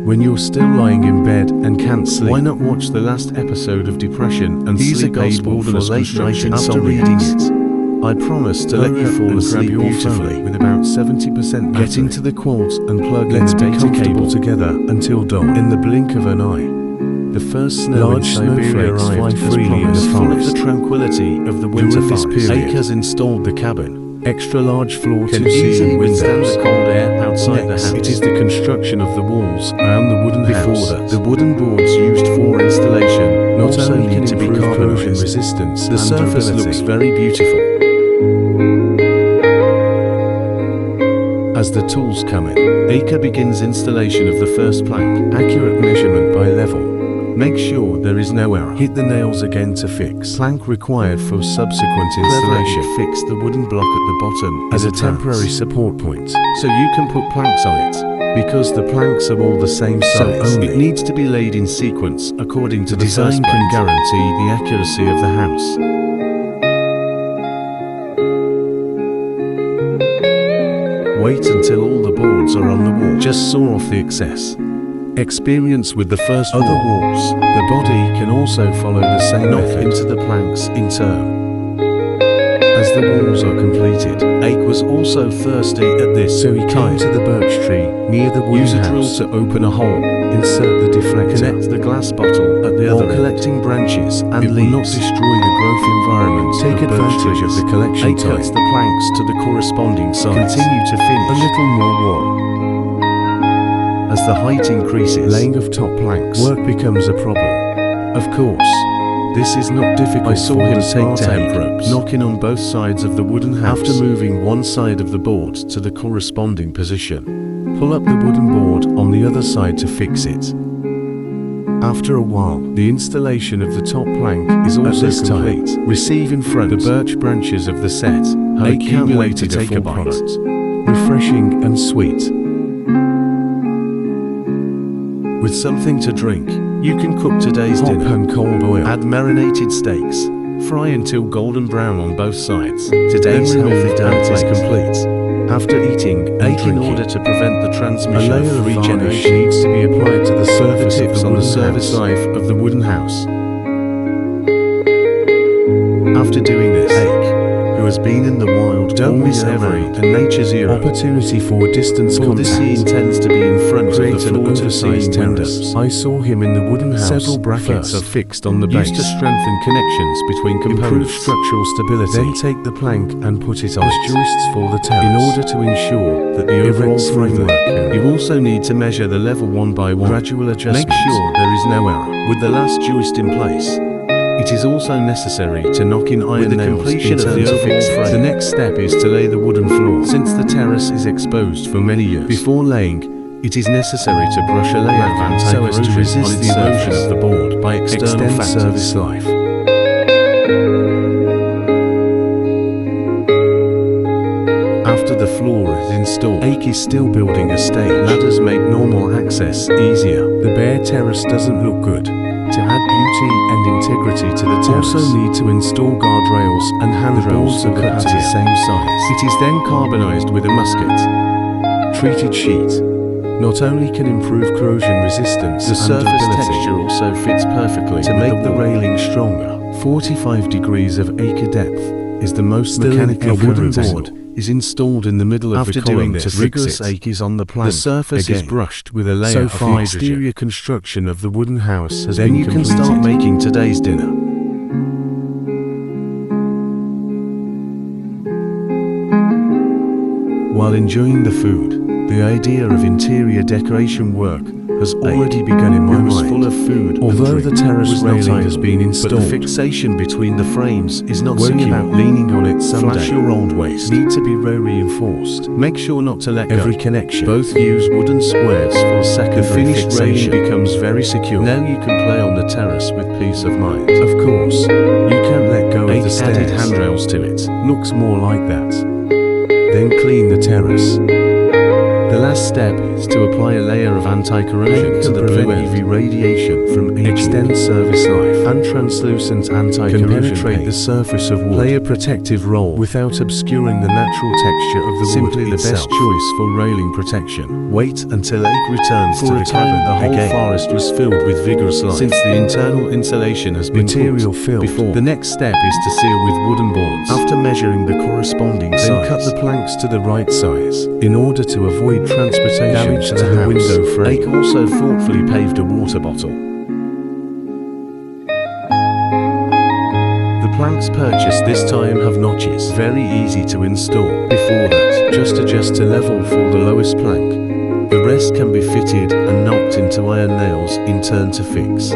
When you're still lying in bed and can't sleep, why not watch the last episode of Depression and Sleep Aid Wilderness late night after reading it? I promise to let you fall asleep beautifully with about 70% battery. Get into the quads and plug in the data cable together until dawn. In the blink of an eye, the first snow in Siberia fly freely in the forest. Full of the tranquility of the winter forest. Ake has installed the cabin. Extra large floor to easily withstand the cold air outside the house. It is the construction of the walls around the wooden house. The wooden boards used for installation not only can improve corrosion resistance, the surface looks very beautiful. As the tools come in, Ake begins installation of the first plank. Accurate measurement by level. Make sure there is no error. Hit the nails again to fix. Plank required for subsequent installation. Fix the wooden block at the bottom as a temporary support point, so you can put planks on it. Because the planks are all the same size, it needs to be laid in sequence according to the design can guarantee the accuracy of the house. Wait until all the boards are on the wall. Just saw off the excess. Experience with the first other walls. The body can also follow the same method into the planks in turn. As the walls are completed, Ake was also thirsty at this, so he came to the birch tree near the wooden house. Use a drill to open a hole. Insert the deflector. Connect the glass bottle at the other end. Collecting branches and leaves will not destroy the growth environment. Take advantage of the collection time. Ake cuts the planks to the corresponding size. Continue to finish. A little more wall. As the height increases, laying of top planks work becomes a problem. Of course, this is not difficult. I saw him take tape ropes, knocking on both sides of the wooden house. After moving one side of the board to the corresponding position, pull up the wooden board on the other side to fix it. After a while, the installation of the top plank is also complete. Receive in front the birch branches of the set. I can't wait to take a bite. Refreshing and sweet. With something to drink, you can cook today's dinner. Hot and cold oil. Add marinated steaks. Fry until golden brown on both sides. Today's healthy diet is complete. After eating, Ake in order to prevent the transmission of free varnish needs to be applied to the surface on the service life of the wooden house. After doing this, Ake, who has been in the wild, don't miss every nature's era opportunity for distance contact. This he intends to be in front of the oversized terrace. I saw him in the wooden house. Several brackets are fixed on the base used to strengthen connections between components. Improve structural stability. Then take the plank and put it on joists for the terrace. In order to ensure that the overall framework, you also need to measure the level one by one. Gradual adjustment. Make sure there is no error. With the last joist in place, it is also necessary to knock in iron nails. With the completion of the overall frame, the next step is to lay the wooden floor. Since the terrace is exposed for many years, before laying, it is necessary to brush a layer so as to resist the erosion of the board by external factors. Service life. After the floor is installed, Ake is still building a stage. Ladders make normal access easier. The bare terrace doesn't look good. To add beauty and integrity to the terrace, also need to install guardrails and handrails to cut to the same size. It is then carbonized with a musket treated sheet. Not only can improve corrosion resistance, the surface texture also fits perfectly to make the railing stronger. 45 degrees of acre depth is the most mechanical wooden board is installed in the middle of the column. To rigorous Ake is on the plank. The surface is brushed with a layer of hydrogen. The exterior construction of the wooden house has been completed. Then you can start making today's dinner. While enjoying the food, the idea of interior decoration work has already begun in my mind. Full of food. Although the terrace railing has been installed, but the fixation between the frames is not secure. About leaning on it someday. Flash your old waist. Need to be reinforced. Make sure not to let every connection. Both use wooden squares for secondary fixation. The finished railing becomes very secure. Now you can play on the terrace with peace of mind. Of course, you can't let go of the stairs. Added handrails to it. Looks more like that. Then clean the terrace. The last step is to apply a layer of anti-corrosion to prevent UV radiation from aging, extend service life, and translucent anti-corrosion can penetrate the surface of wood. Play a protective role without obscuring the natural texture of the wood. Simply the best choice for railing protection. Wait until Ake returns to the cabin. The whole forest was filled with vigorous life since the internal insulation has been filled before. The next step is to seal with wooden boards. After measuring the corresponding size, then cut the planks to the right size in order to avoid transportation damage to the window frame. Ake also thoughtfully paved a water bottle. The planks purchased this time have notches, very easy to install. Before that, just adjust to level for the lowest plank. The rest can be fitted and knocked into iron nails in turn to fix.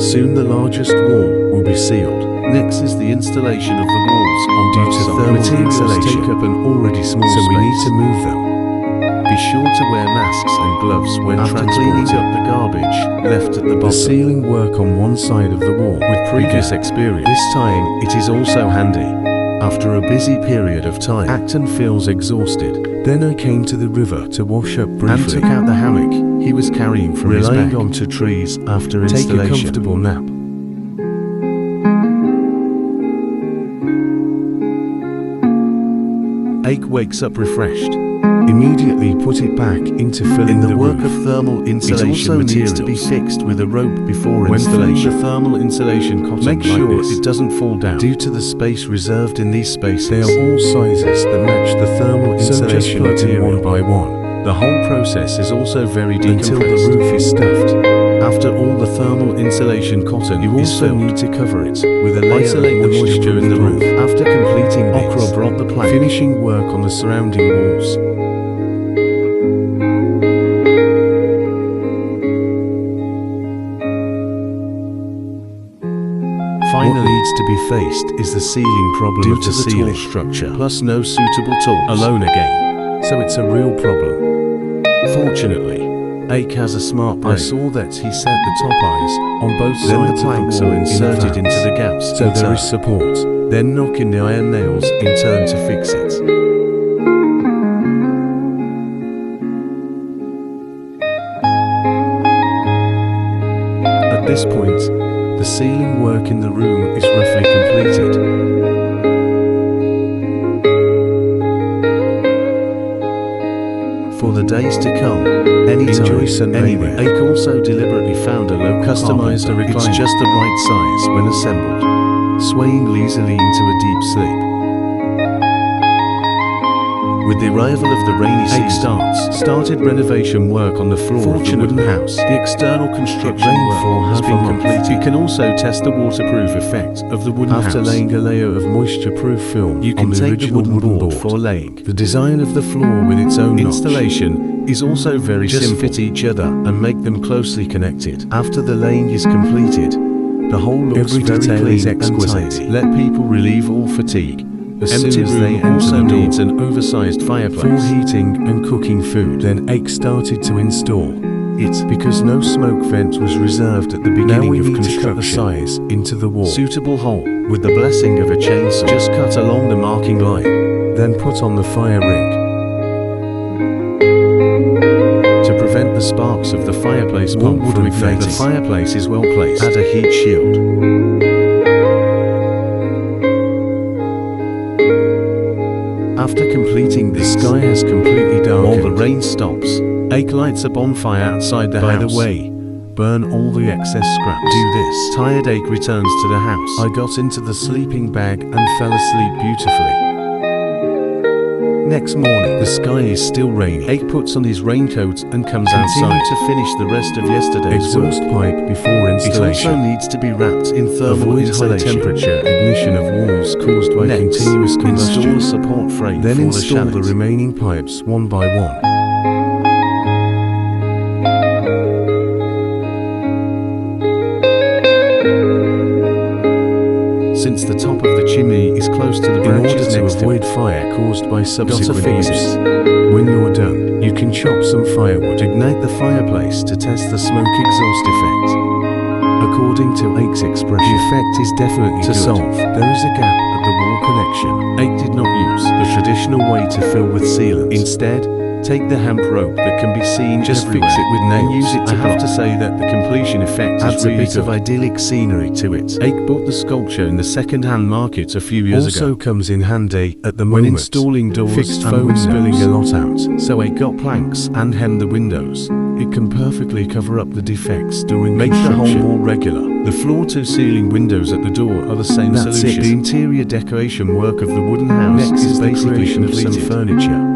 Soon the largest wall will be sealed. Next is the installation of the walls on both sides. Due to thermal insulation take up an already small space, so we need to move them. Be sure to wear masks and gloves when after cleaning up the garbage left at the bottom. The sealing work on one side of the wall with previous experience. This time it is also handy. After a busy period of time, Acton feels exhausted. Then I came to the river to wash up briefly and took out the hammock he was carrying from his back onto trees after installation. Take a comfortable nap. Ake wakes up refreshed. Immediately put it back into filling the work of thermal insulation. It also needs to be fixed with a rope before installation. When the thermal insulation cotton, make sure it doesn't fall down. Due to the space reserved in these spaces, they are all sizes that match the thermal insulation material one by one. The whole process is also very decompressed until the roof is stuffed. After all the thermal insulation cotton you also need to cover it with a layer isolate the moisture in the roof. After completing this, brought the plank, finishing work on the surrounding walls. Finally, what needs to be faced is the ceiling problem due to the ceiling structure, plus no suitable tools. Alone again, so it's a real problem. Fortunately, Ake has a smart brain. I saw that he set the top eyes on both sides. Then the planks are inserted into the gaps, so there is support. Then knock in the iron nails in turn to fix it. At this point, the ceiling work in the room is roughly completed. For the days to come, anytime, anywhere. Ake also deliberately found a low customized recliner. It's just the right size when assembled, swaying easily into a deep sleep. With the arrival of the rainy season, started renovation work on the floor of the wooden house. The external construction work has been completed. You can also test the waterproof effect of the wooden house. After laying a layer of moisture-proof film, you can take the wooden board for laying. The design of the floor with its own installation is also very simple. Just fit each other and make them closely connected. After the laying is completed, the whole looks very clean and tidy. Let people relieve all fatigue. As soon as they also needs an oversized fireplace for heating and cooking food. Then Ake started to install it because no smoke vent was reserved at the beginning of construction. Cut the size into the wall. Suitable hole with the blessing of a chainsaw. Just cut along the marking line. Then put on the fire ring. To prevent the sparks of the fireplace pump from igniting, the fireplace is well placed. Add a heat shield. After completing this, the sky has completely darkened. While the rain stops, Ake lights a bonfire outside the house. By the way, burn all the excess scraps. Do this. Tired Ake returns to the house. I got into the sleeping bag and fell asleep beautifully. Next morning, the sky is still raining. Ake puts on his raincoat and comes outside to finish the rest of yesterday's exhaust pipe before installation. It also needs to be wrapped in thermal insulation. High temperature ignition of walls caused by continuous combustion. Install a support frame. Then install the remaining pipes one by one. Since the top of the chimney is close to the branches to avoid fire caused by subsequent use. When you're done, you can chop some firewood. Ignite the fireplace to test the smoke exhaust effect. According to Ake's expression, the effect is definitely to good. Solve. There is a gap at the wall connection. Ake did not use the traditional way to fill with sealant. Instead, Take the hemp rope that can be seen just fix it with nails and use it to have to say that the completion effect adds really a bit of idyllic scenery to it. Ake bought the sculpture in the second-hand market a few years ago. Also comes in handy at the moment when installing doors fixed foam spilling a lot out. So Ake got planks and hemmed the windows. It can perfectly cover up the defects during make the hole more regular. The floor-to-ceiling windows at the door are the same solution. The interior decoration work of the wooden house next is basically some furniture.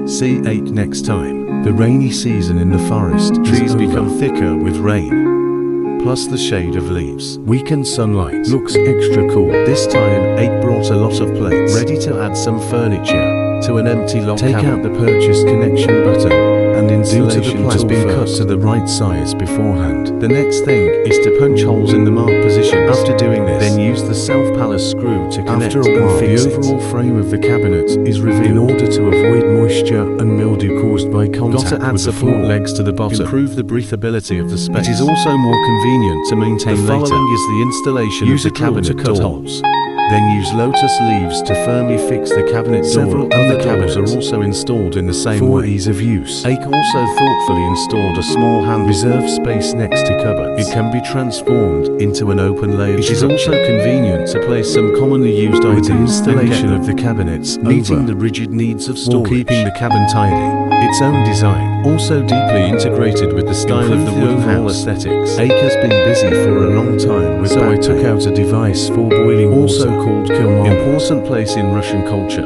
See Ake next time. The rainy season in the forest, trees become thicker with rain, plus the shade of leaves. Weekend sunlight looks extra cool. This time, Ake brought a lot of plates, ready to add some furniture to an empty log cabin. Take out the purchase connection button, and installation has been cut to the right size beforehand. The next thing is to punch holes in the marked positions. After doing this, then use the self-palace screw to connect and fix it. The overall frame of the cabinet is revealed in order to avoid moisture and mildew caused by contact with the floor. Got to add support legs to the bottom. Improve the breathability of the space. It is also more convenient to maintain later. The following is the installation of the cabinet to cut holes. Then use lotus leaves to firmly fix the cabinet door. Several other cabinets are also installed in the same way for ease of use. Ake also thoughtfully installed a small hand reserve space next to cupboards. It can be transformed into an open layered structure. It is also convenient to place some commonly used items. With the installation of the cabinets, meeting the rigid needs of storage, while keeping the cabin tidy. Its own design, also deeply integrated with the style of the wooden house aesthetics. Ake has been busy for a long time with so I took out a device for boiling water, also called kiln. Important place in Russian culture.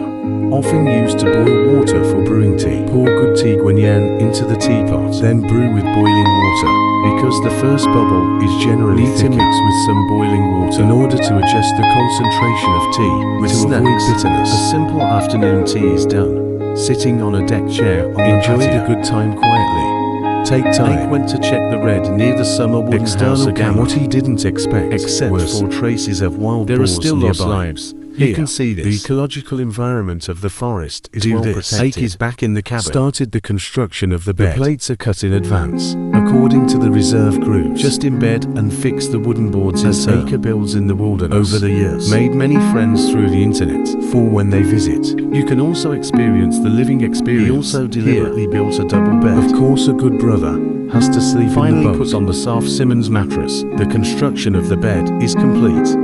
Often used to boil water for brewing tea. Pour good tea guanyan into the teapot, then brew with boiling water. Because the first bubble is generally thicker, mix with some boiling water in order to adjust the concentration of tea with to avoid bitterness. A simple afternoon tea is done. Sitting on a deck chair, enjoy the good time quietly. Take time. Ake went to check the red near the summer wooden house again. What he didn't expect, except for traces of wild boars nearby. There are still lost lives. You can see this. The ecological environment of the forest is well protected. Ake is back in the cabin. Started the construction of the bed. The plates are cut in advance, according to the reserve grooves. Just in bed and fix the wooden boards as Ake builds in the wilderness. Over the years, made many friends through the internet for when they visit. You can also experience the living experience. He also deliberately built a double bed. Of course, a good brother has to sleep in the boat. Put on the soft Simmons mattress. The construction of the bed is complete.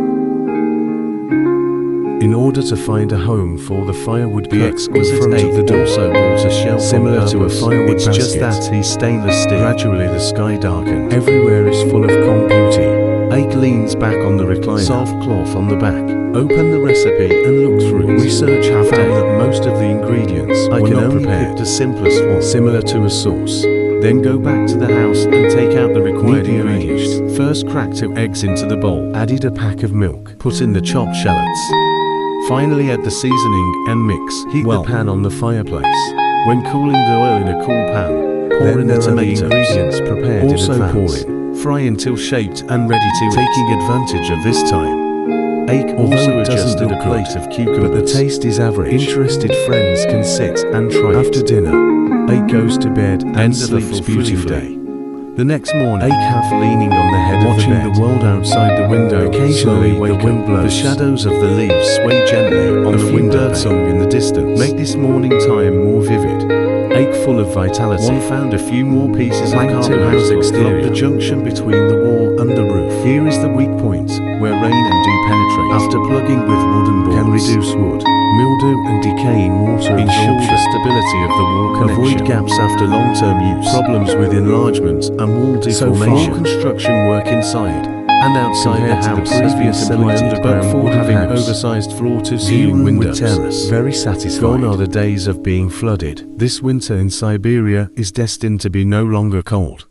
In order to find a home for the firewood cut in front of the door, also bought a shelf similar to a firewood basket. It's just that he's stainless steel. Gradually the sky darkened. Everywhere is full of calm beauty. Ake leans back on the recliner, soft cloth on the back. Open the recipe and look through. Research have found that most of the ingredients I can only pick the simplest one, similar to a sauce. Then go back to the house and take out the required ingredients. First crack 2 eggs into the bowl. Added a pack of milk. Put in the chopped shallots. Finally add the seasoning and mix. Heat the pan on the fireplace. When cooling the oil in a cool pan, pour in the tomato ingredients prepared in advance. Pour in. Fry until shaped and ready to eat. Taking advantage of this time, Ake also adjusted a plate of cucumbers, but the taste is average. Interested friends can sit and try. After dinner, Ake goes to bed and sleeps beautifully. The next morning, Ake half leaning on the head of the bed, watching the world outside the window. Occasionally, the wind blows. The shadows of the leaves sway gently on the window. Birdsong in the distance make this morning time more vivid. Ake full of vitality. One found a few more pieces of house exterior. The junction between the wall and the roof. Here is the weak point where rain and dew penetrate. After plugging with wooden boards, can reduce wood, mildew and decaying water. Ensure the stability of the wall connection. Avoid gaps after long-term use. Problems with enlargement and wall deformation. So far, construction work inside and outside the house has been completed, but for having oversized floor-to-ceiling windows, terrace. Very satisfied. Gone are the days of being flooded. This winter in Siberia is destined to be no longer cold.